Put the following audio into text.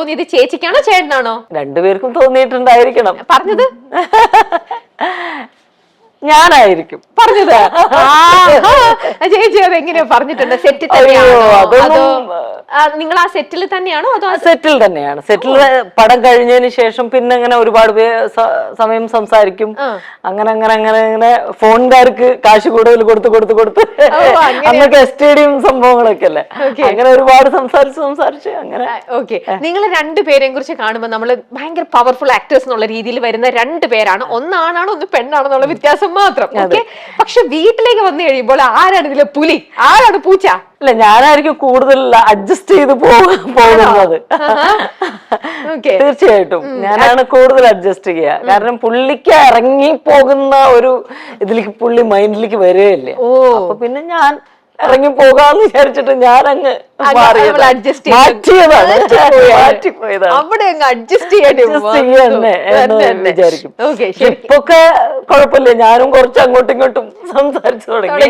തോന്നിയത് ചേച്ചിക്കാണോ ചേട്ടനാണോ? രണ്ടുപേർക്കും തോന്നിയിട്ടുണ്ടായിരിക്കണം. പറഞ്ഞത് ഞാനായിരിക്കും പറഞ്ഞത്. ചേച്ചി അത് എങ്ങനെയാ പറഞ്ഞിട്ടുണ്ട്? സെറ്റിൽ തന്നെയാണോ അതോ നിങ്ങൾ ആ സെറ്റിൽ തന്നെയാണോ അതോ? സെറ്റിൽ തന്നെയാണ്. സെറ്റിൽ പടം കഴിഞ്ഞതിന് ശേഷം പിന്നെ അങ്ങനെ ഒരുപാട് സമയം സംസാരിക്കും. അങ്ങനെ അങ്ങനെ അങ്ങനെ അങ്ങനെ ഫോൺകാർക്ക് കാശ് കൂടുതൽ കൊടുത്ത് അന്നൊക്കെ സ്റ്റേഡിയം സംഭവങ്ങളൊക്കെ അല്ലേ, അങ്ങനെ ഒരുപാട് സംസാരിച്ച് അങ്ങനെ. ഓക്കെ, നിങ്ങൾ രണ്ടുപേരെയും കുറിച്ച് കാണുമ്പോൾ നമ്മൾ ഭയങ്കര പവർഫുൾ ആക്ടേഴ്സ് എന്നുള്ള രീതിയിൽ വരുന്ന രണ്ടുപേരാണ്. ഒന്നാണാണോ ഒന്ന് പെണ്ണാണെന്നുള്ള വ്യത്യാസം മാത്രം. ഓക്കെ, പക്ഷെ വീട്ടിലേക്ക് വന്നു കഴിയുമ്പോൾ ആരാണ് ഇതിലെ പുലി, ആരാണ് പൂച്ച? അല്ല, ഞാനായിരിക്കും കൂടുതൽ അഡ്ജസ്റ്റ് ചെയ്ത് പോകുന്നത്. തീർച്ചയായിട്ടും ഞാനാണ് കൂടുതൽ അഡ്ജസ്റ്റ് ചെയ്യുക. കാരണം പുള്ളിക്ക് ഇറങ്ങി പോകുന്ന ഒരു ഇതിലേക്ക് പുള്ളി മൈൻഡിലേക്ക് വരികയില്ലേ. അപ്പൊ പിന്നെ ഞാൻ ഇറങ്ങി പോകാന്ന് വിചാരിച്ചിട്ട് ഞാൻ അങ്ങ് മാറ്റിപ്പോയതാണ്. അവിടെ അങ്ങ് അഡ്ജസ്റ്റ് വിചാരിക്കും. ഇപ്പൊക്കെ കുഴപ്പമില്ല, ഞാനും കുറച്ച് അങ്ങോട്ടും ഇങ്ങോട്ടും സംസാരിച്ചു തുടങ്ങി.